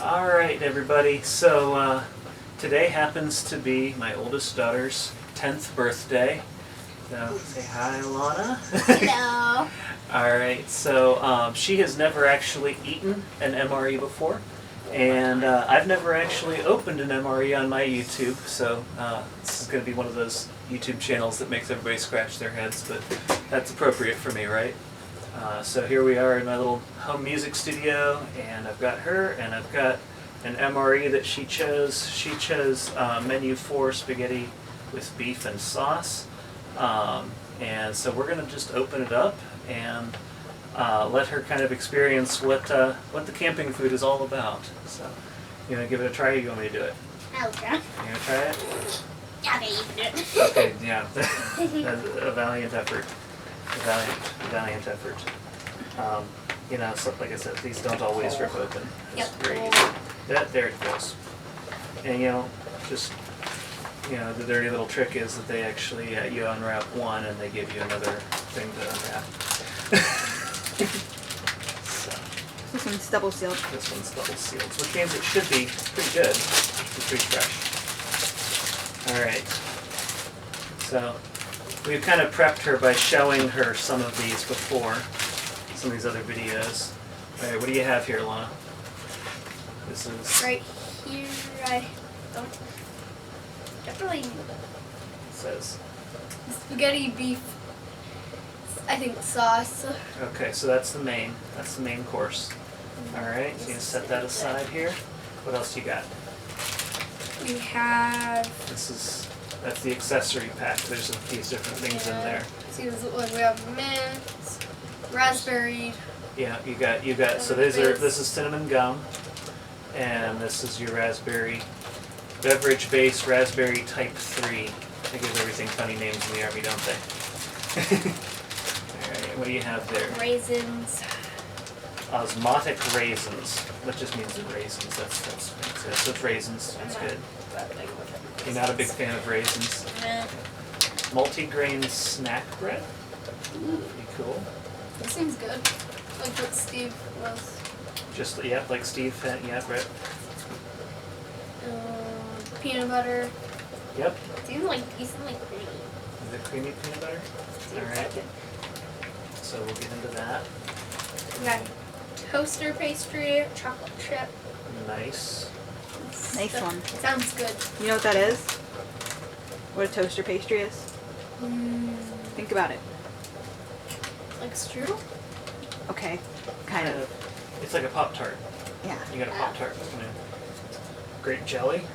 Alright everybody, so today happens to be my oldest daughter's 10th birthday. So say hi, Alana. Hello. Alright, so she has never actually eaten an MRE before, and I've never actually opened an MRE on my YouTube, so this is going to be one of those YouTube channels that makes everybody scratch their heads, but that's appropriate for me, right? So here we are in my little home music studio, and I've got her, and I've got an MRE that she chose. She chose menu 4 spaghetti with beef and sauce, and so we're going to just open it up and let her kind of experience what the camping food is all about. So, you want to give it a try, or you want me to do it? I'll try. You going to try it? Yeah, they eat it. Okay, yeah. A valiant effort. A valiant effort. You know, so like I said, these don't always rip open. It's very easy. There it goes. And you know, just, you know, the dirty little trick is that they actually, you unwrap one and they give you another thing to unwrap. So, This one's double sealed. this one's double sealed, which means it should be pretty good. It's pretty fresh. Alright. So, we've kind of prepped her by showing her some of these before, some of these other videos. Alright, what do you have here, Lana? This is... Right here, I don't really says... spaghetti beef. I think sauce. Okay, so that's the main course. Alright, so you can set that aside here. What else you got? We have. That's the accessory pack. There's these different things in there. See, like we have mint, raspberry. Yeah, you got. So this is cinnamon gum, and this is your raspberry beverage base raspberry type 3. They give everything funny names in the Army, don't they? Alright, what do you have there? Raisins. Osmotic raisins. That just means the raisins. That's it. So it's raisins. That's good. You're not a big fan of raisins. Multi-grain snack bread. Pretty cool. This seems good. Like what Steve was. Just like Steve. Yeah, right. Peanut butter. Yep. Seems like creamy. Is it creamy peanut butter? Seems All right. like it. So we'll get into that. We got toaster pastry, chocolate chip. Nice. Nice one. Sounds good. You know what that is? What a toaster pastry is? Think about it. Like strudel? Okay, kind of. It's like a Pop-Tart. Yeah. You got a Pop-Tart. Grape jelly.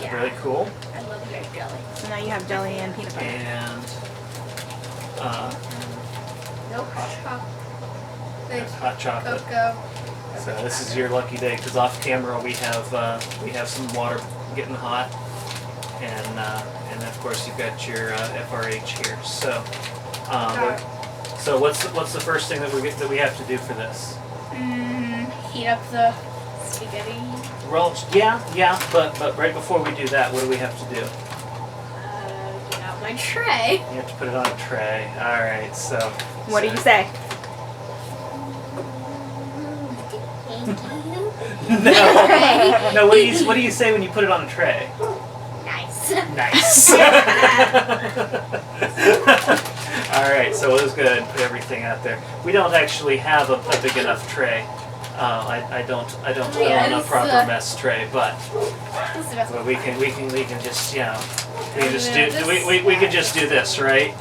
Yeah. Really cool. I love grape jelly. So now you have jelly and peanut butter. And Milk chocolate. hot chocolate. Cocoa. So this is your lucky day, because off camera we have some water getting hot, and of course you've got your FRH here. So what's the first thing that we have to do for this? Heat up the spaghetti. Well, yeah, but right before we do that, what do we have to do? Get out my tray. You have to put it on a tray. All right. So. What do you say? No. What do you say when you put it on a tray? Nice. Nice. All right, so let's go ahead and put everything out there. We don't actually have a big enough tray. I don't own a proper mess tray, but we can just, you know, we can just do this, right?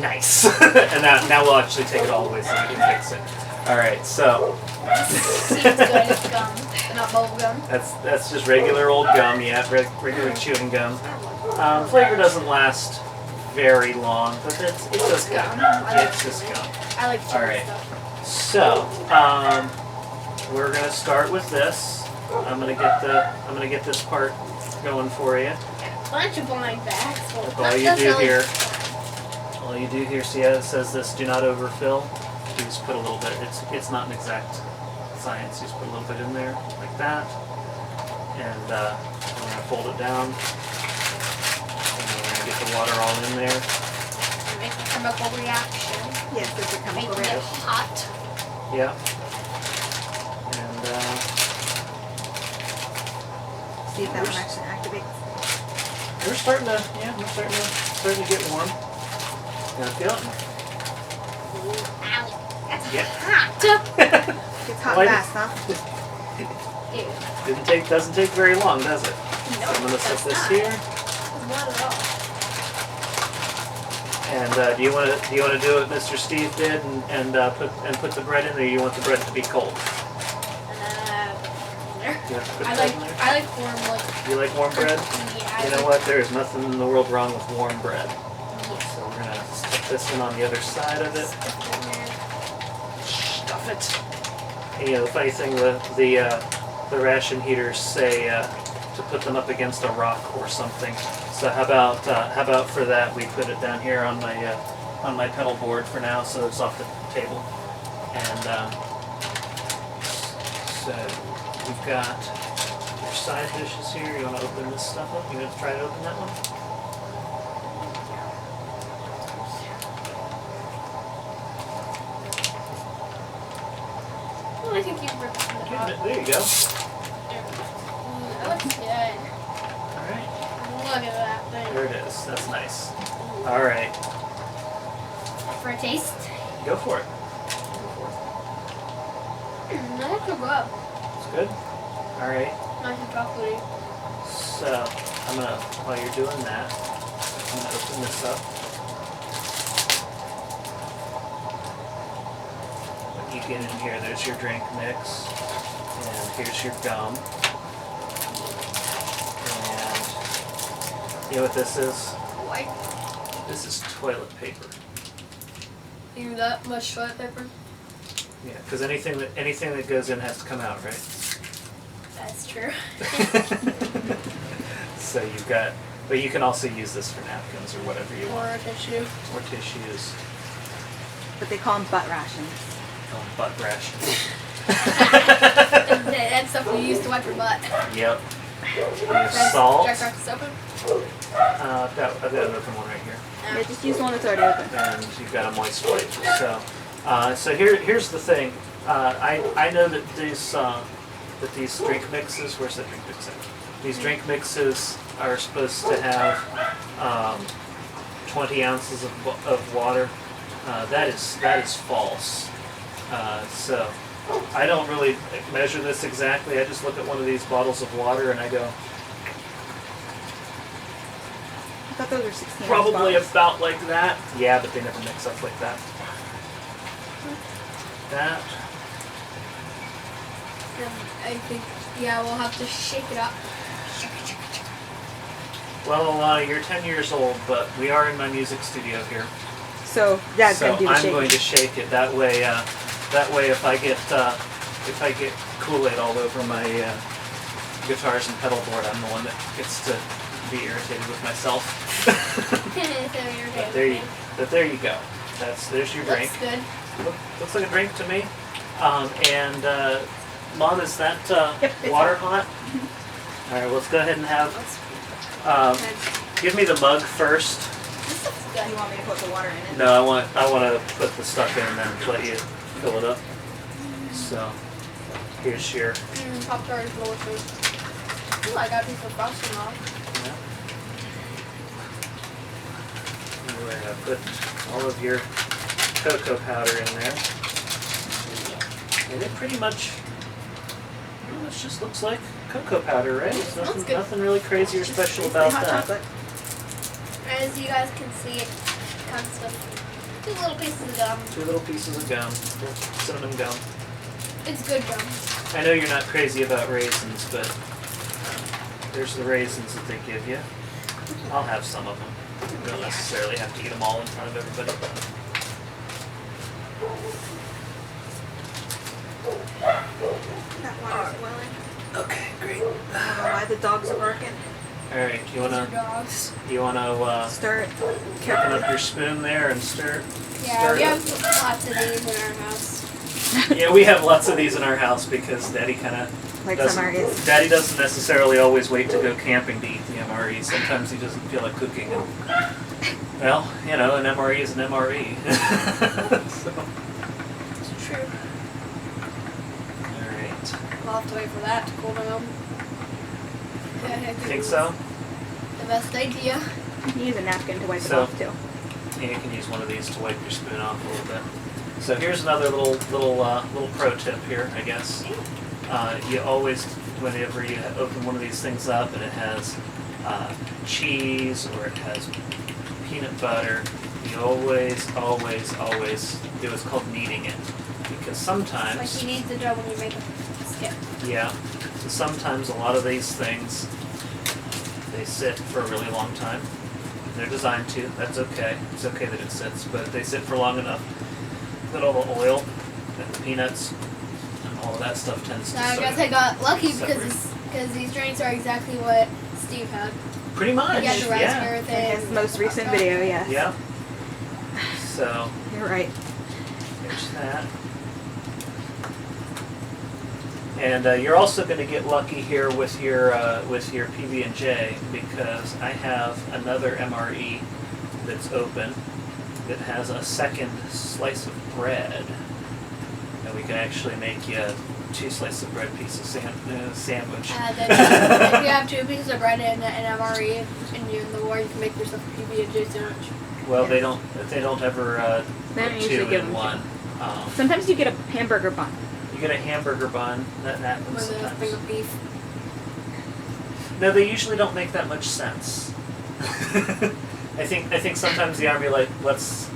Nice. And now we'll actually take it all the way so we can fix it. All right, so. Seems good. It's gum, not bubble gum. That's just regular old gum, yeah, regular chewing gum. Flavor doesn't last very long, but it's just gum. It's just gum. I like chewing All right. stuff. So we're gonna start with this. I'm gonna get this part going for you. A bunch of blind bags. Well, All you do here, see how it says this: do not overfill. You just put a little bit. It's not an exact science. You just put a little bit in there like that, and I'm gonna fold it down. And we're gonna get the water all in there. Make a chemical reaction. Yes, it's a chemical Making it reaction. hot. Yeah. And see if that one actually activates. We're starting to, yeah, we're starting to get warm. Gonna feel it? Ow. That's Yeah. hot. It's hot Why fast, huh? Ew. Doesn't take very long, does it? No, So I'm gonna set that's this not. here. Not at all. And do you want to do what Mr. Steve did and put the bread in, or you want the bread to be cold? There. You have to put I bread like in there? I like warm like You like warm bread? yeah. You know what? There is nothing in the world wrong with warm bread. Yeah. So we're gonna stick this in on the other side of it. Stuff it. And, you know, the funny thing, the ration heaters say to put them up against a rock or something. So how about for that we put it down here on my pedal board for now, so it's off the table. And so we've got your side dishes here. You want to open this stuff up? You want to try to open that one? Well, I think you've ripped it Okay, out. there you go. That looks good. All right. Look at that thing. There it is. That's nice. All right. For a taste. Go for it. Nice and good. It's good. All right. Nice and chocolatey. So I'm gonna, while you're doing that, I'm gonna open this up. What you get in here, there's your drink mix, and here's your gum. And you know what this is? White. This is toilet paper. You that much toilet paper? Yeah, because anything that goes in has to come out, right? That's true. So you've got, but you can also use this for napkins or whatever you Or want. a tissue. Or tissues. But they call them butt rations. Oh, butt rations. That's stuff you use to wipe your butt. Yep. That's Salt. Jack Rock's open. I've got an open one right here. Yeah, just use one that's already open. And you've got a moist wipe. So here's the thing. I know that these drink mixes. Where's that drink mix at? These drink mixes are supposed to have 20 ounces of water. That is false. So I don't really measure this exactly. I just look at one of these bottles of water and I go, I thought those were 16 probably ounce bottles. about like that. Yeah, but they never mix up like that. That. I think, yeah, we'll have to shake it up. Well, you're 10 years old, but we are in my music studio here. So Dad's So gonna do the I'm shaking. going to shake it. That way if I get Kool-Aid all over my guitars and pedal board, I'm the one that gets to be irritated with myself. But there you go. There's your drink. Looks good. Looks like a drink to me. And Mom, is that Yep, it's water hot? All right, let's go ahead and have. Give me the mug first. This looks You good. want me to put the water in it? No, I want to put the stuff in and then let you fill it up. So here's your. Pop-Tart is delicious. Ooh, I got a piece of frosting on. Yeah. And we're gonna put all of your cocoa powder in there, and it pretty much just looks like cocoa powder, right? There's Smells good. nothing really crazy or special Basically about hot that. chocolate. As you guys can see, it comes with 2 little pieces of gum. 2 little pieces of gum, cinnamon gum. It's good gum. I know you're not crazy about raisins, but there's the raisins that they give you. I'll have some of them. You don't necessarily have to eat them all in front of everybody. That water's boiling. Okay, great. I don't know why the dogs are barking. All right, you wanna Dogs. Stir it. open Carefully. up your spoon there and stir. Yeah, stir we it have lots of these in our house. up. Yeah, we have lots of these in our house because Daddy kind of Like some MREs. Daddy doesn't necessarily always wait to go camping to eat the MRE. Sometimes he doesn't feel like cooking. And, well, you know, an MRE is an MRE. So, It's true. all right. We'll have to wait for that to cool down. Think so? The best idea. You can use a napkin to wipe it So- off too. Yeah, you can use one of these to wipe your spoon off a little bit. So here's another little pro tip here, I guess. You always, whenever you open one of these things up and it has cheese or it has peanut butter, you always do what's called kneading it. Because sometimes, Like you need the dough when you make a skip. yeah, sometimes a lot of these things, they sit for a really long time. They're designed to, that's okay. It's okay that it sits, but they sit for long enough that all the oil and the peanuts and all of that stuff tends So to I sort guess of I got lucky separate. because these drinks are exactly what Steve had. Pretty much, He had the yeah. raspberry thing. His most recent video, yes. Yeah. So, You're right. there's that. And you're also going to get lucky here with your PB&J because I have another MRE that's open that has a second slice of bread, and we can actually make you a 2 slices of bread piece of sandwich. Then if you have 2 pieces of bread and an MRE and you're in the war, you can make yourself a PB&J sandwich. Well, Yeah. they don't ever They don't put usually 2 give in them one. Sometimes you get a hamburger bun. You get a hamburger bun. That happens With a sometimes. thing of beef. No, they usually don't make that much sense. I think sometimes the Army likes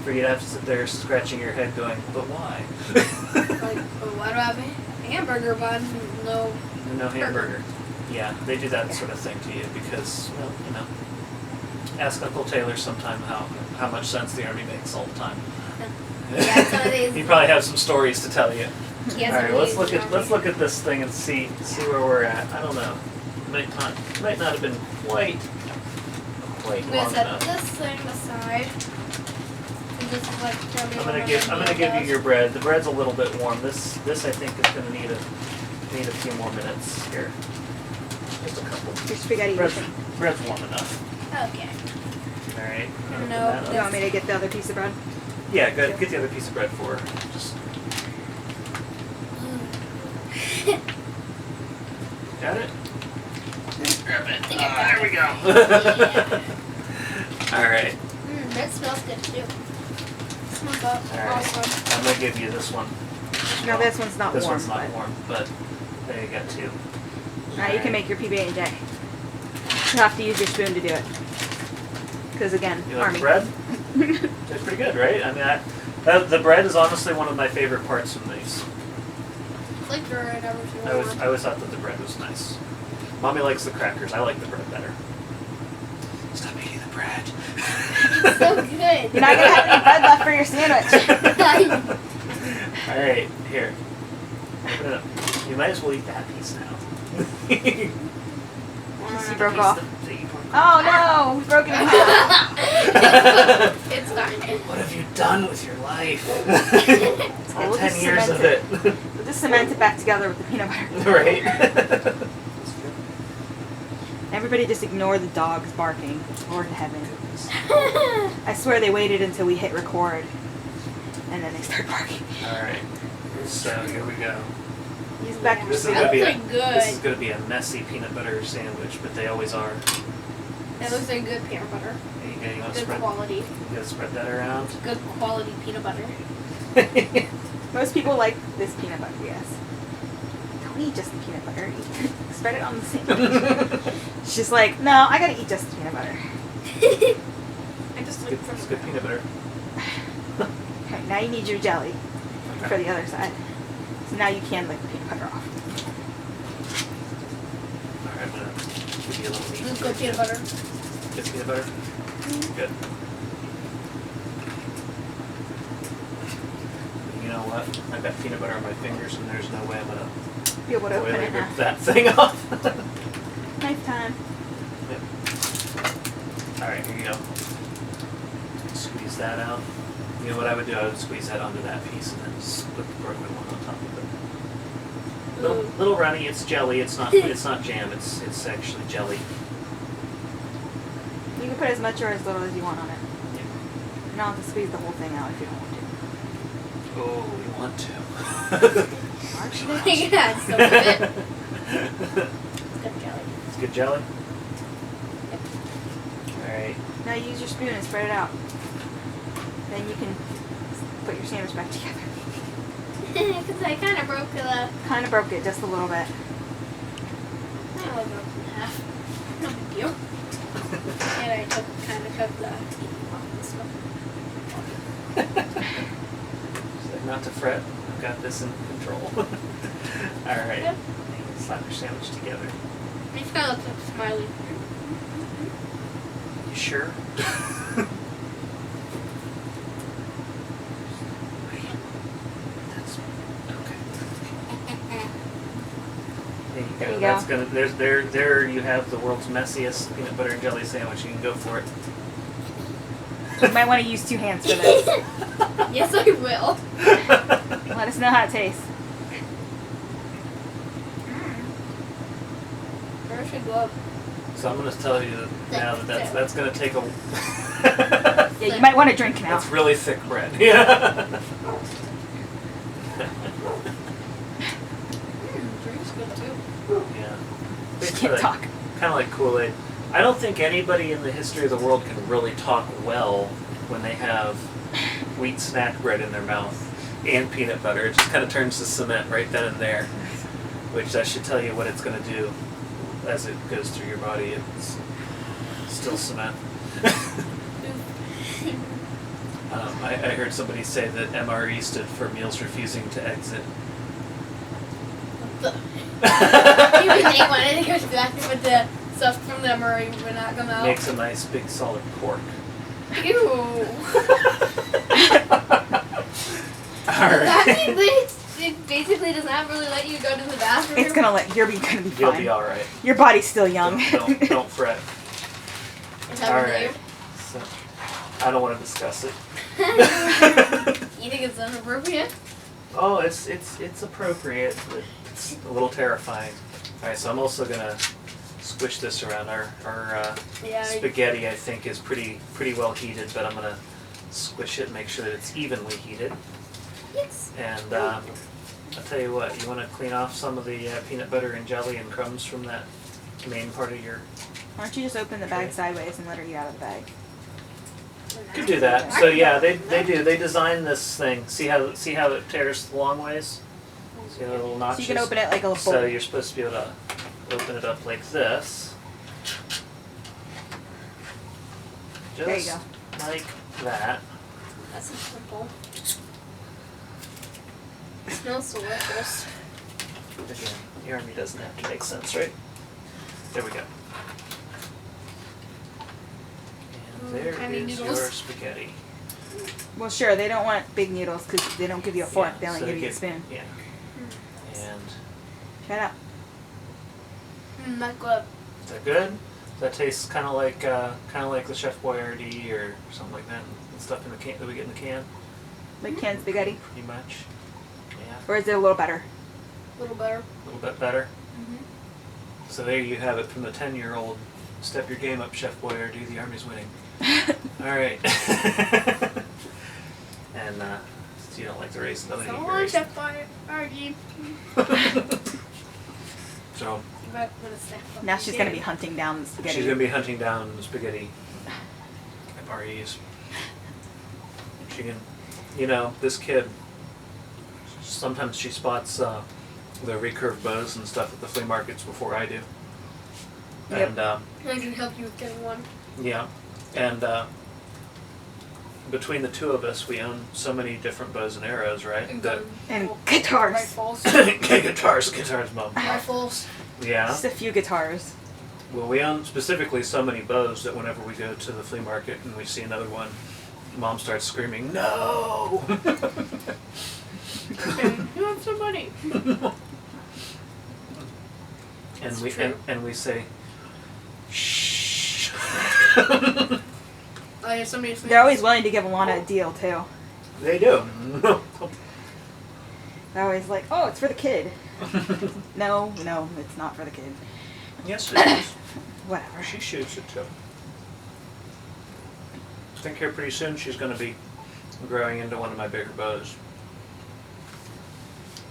for you to have to sit there scratching your head going, but why? Like, oh, why do I have a hamburger bun? No. No hamburger. Yeah, they do that sort of thing to you because, well, you know, ask Uncle Taylor sometime how much sense the Army makes all the time. Yeah, some of these. He probably has some stories to tell you. He has All right, some of let's these look at Army. this thing and see where we're at. I don't know. Might not have been quite We long set enough. this thing aside. And this is like I'm gonna give you your bread. The bread's a little bit warm. This I think is gonna need a few more minutes here. Just a couple. Your spaghetti. Bread's warm enough. Okay. All right. Open No, that up. You want me to get the other piece of bread? Yeah, good. Get the other piece of bread for her. Just got it. Grab it. There we go. All right. That smells good too. Smells up. All right. Awesome. I'm gonna give you this one. No, this one's not This warm. one's not but warm, but there you go too. now you can make your PB&J. You have to use your spoon to do it. Because again, You like Army. the bread? It's pretty good, right? I mean, the bread is honestly one of my favorite parts from these. Flicker and everything. I always thought that the bread was nice. Mommy likes the crackers. I like the bread better. Stop eating the bread. It's so good. You're not gonna have any bread left for your sandwich. All right, here. Open it up. You might as well eat that piece now. Piece you broke Piece off. that you broke Oh no, we've broken it in half. It's fine. What have you done with your life? We'll 10 just years of cement it. We'll just cement it back together with the peanut butter. Right? Everybody just ignore the dogs barking. Lord in heaven. I swear they waited until we hit record. And then they start barking. Alright. So here we go. He's back to This is the gonna be That looks like this is good. gonna be a messy peanut butter sandwich, but they always are. That looks like good peanut butter. There you go. You want to Good spread? quality. You gotta spread that around. Good quality peanut butter. Most people like this peanut butter, yes. Don't eat just the peanut butter. Spread it on the sandwich. She's like, no, I gotta eat just the peanut butter. I just Good, like it's good peanut butter. Okay, now you need your jelly for Okay. the other side. So now you can lick the peanut butter off. Alright, I'm gonna give you a little This neat. is good peanut butter. Good peanut butter? Good. You know what? I've got peanut butter on my fingers and there's no way I'm gonna Be able to open really it rip now. that thing off. Knife time. Yep. Alright, here you go. Squeeze that out. You know what I would do? I would squeeze that onto that piece and then just put the broken one on top of it. Little runny, it's jelly, it's not jam, it's actually jelly. You can put as much or as little as you want on it. Yeah. You don't have to squeeze the whole thing out if you don't want to. Oh, you want to. Actually, Yeah, it's so good. It's good jelly. It's good jelly? Yep. Alright. Now use your spoon and spread it out. Then you can put your sandwich back together. Because I kind of broke the... Kind of broke it just a little bit. I only broke it in half. No big deal. And I kind of took the eating off this one. She's like, not to fret. I've got this in control. Alright. Yep. Slap your sandwich together. It kind of looks like smiley. You sure? That's okay. There you go. There you That's go. gonna. There. You have the world's messiest peanut butter and jelly sandwich. You can go for it. You might want to use 2 hands for this. Yes, I will. Let us know how it tastes. Where's your glove? So I'm gonna tell you that now that that's gonna take a. Yeah, you might want to drink now. That's really thick bread. Yeah. Drink's good too. Yeah. She can't talk. Kind of like Kool-Aid. I don't think anybody in the history of the world can really talk well when they have wheat snack bread in their mouth and peanut butter. It just kind of turns to cement right then and there, which that should tell you what it's going to do as it goes through your body. It's still cement. I heard somebody say that MRE stood for meals refusing to exit. Even they wanted to go back with the stuff from the MRE would not come out. Makes a nice big solid cork. Ew. That Alright. means it basically does not really let you go to the bathroom. It's gonna let you're gonna be You'll fine. be alright. Your body's still young. Don't fret. Is that Alright. So, I don't want to discuss it. You think it's inappropriate? Oh, it's appropriate, but it's a little terrifying. Alright, so I'm also gonna squish this around. Our Yeah. spaghetti, I think, is pretty well heated, but I'm gonna squish it and make sure that it's evenly heated. Yes. And I'll tell you what, you want to clean off some of the peanut butter and jelly and crumbs from that main part of your. Why don't you just open the bag sideways and let her eat out of the bag? Could do that. So yeah, they do. They design this thing. See how it tears the long ways. See how the little So notches. you can open it like a bowl. So you're supposed to be able to open it up like this. Just There you go. like that. That's simple. It smells delicious. Again, the army doesn't have to make sense, right? There we go. And there tiny is noodles. your spaghetti. Well, sure, they don't want big noodles because they don't give you a fork. They only so give you a get- spoon. Yeah. And Shut up. Not good. is that good? Does that taste kind of like the Chef Boyardee or something like that? The stuff in the can that we get in the can, Like canned spaghetti. pretty much. Yeah, Or is it a little better? A little better. a little bit better. Mm-hmm. So there you have it from the 10-year-old. Step your game up, Chef Boyardee. The Army's winning. All right. And so you don't like the raisins. I'm So gonna eat on, your raisins. Chef Boyardee. So But I'm gonna step up Now and she's get gonna it. be hunting down the spaghetti. she's gonna be hunting down the spaghetti MREs. She can, this kid. Sometimes she spots the recurved bows and stuff at the flea markets before I do. Yep. And I can help you with getting one. yeah, and between the two of us, we own so many different bows and arrows, right? That And guitars. Rifles. guitars, mom. Rifles. Yeah. Just a few guitars. Well, we own specifically so many bows that whenever we go to the flea market and we see another one, Mom starts screaming, "No!" You have some money. and we true. and we say, "Shh." Oh, yeah, somebody's. They're always willing to give Alana a deal too. They do. They're always like, "Oh, it's for the kid." No, it's not for the kid. Yes, it is. Whatever. She shoots it too. I think here pretty soon she's going to be growing into one of my bigger bows.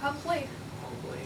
Probably. Probably.